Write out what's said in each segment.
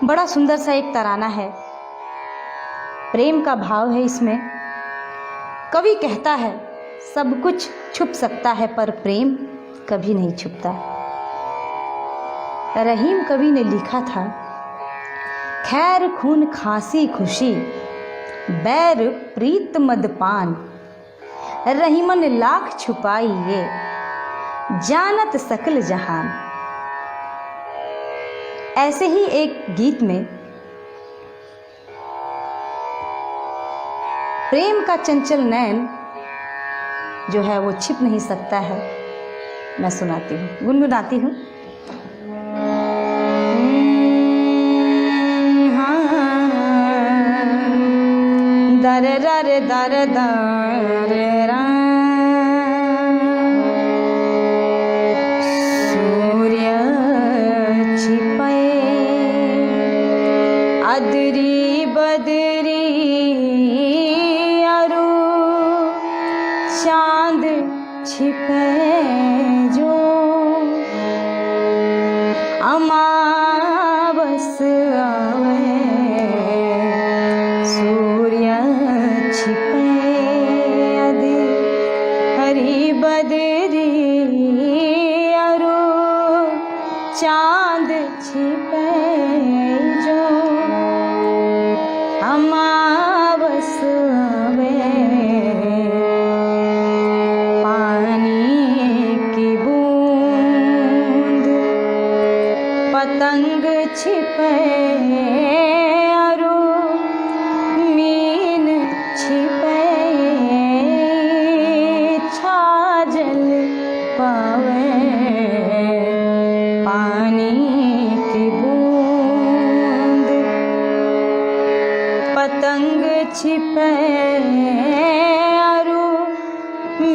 बड़ा सुंदर सा एक तराना है, प्रेम का भाव है इसमें। कवि कहता है सब कुछ छुप सकता है पर प्रेम कभी नहीं छुपता। रहीम कवि ने लिखा था, खैर खून खांसी खुशी बैर प्रीत मदपान, रहीमन लाख छुपाई ये जानत सकल जहान। ऐसे ही एक गीत में प्रेम का चंचल नैन जो है वो छिप नहीं सकता है। मैं सुनाती हूँ, गुनगुनाती हूँ। दर दर दर दर सूर्य छिपे अदरी बदरी अरु चांद छिपे जो अमावस आवे सूर्य छिपे हरी बदरी अरु चांद छिपे जो अमावस आवे पानी की बूंद पतंग छिपे अरु मीन छिपे छाजल पावे पानी की बूंद पतंग छिपे अरु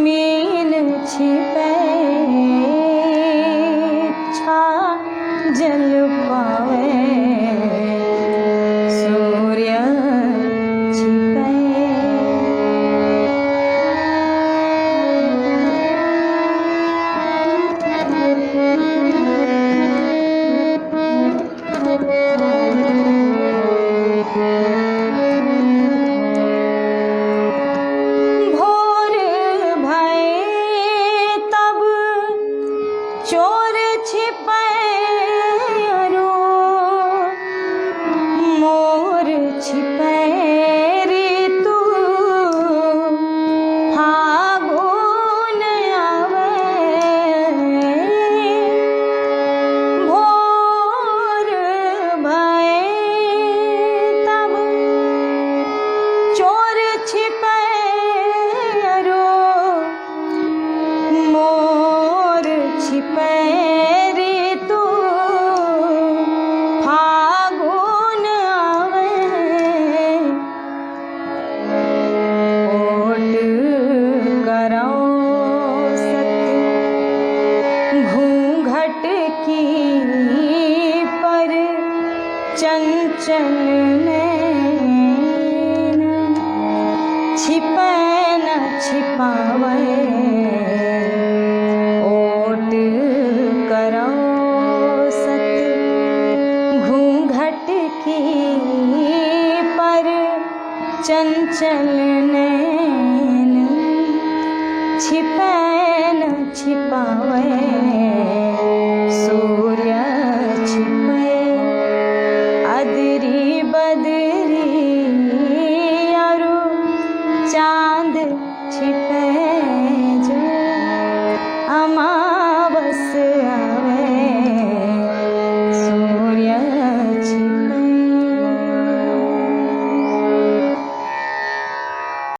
मीन छिपे छाजल पावे सूर्य छिपे। भोर भये तब चोर छिपे अरु मोर छिपे ऋतु फागुन आवे भोर भये तब चोर छिपे अरु मोर छिपे ऋतु फागुन आवे ओट करो सत घूंघट की पर चंचल नैन छिपे न छिपावे ओट करो सत घूंघट की पर चंचल नैन छिपे न छिपावे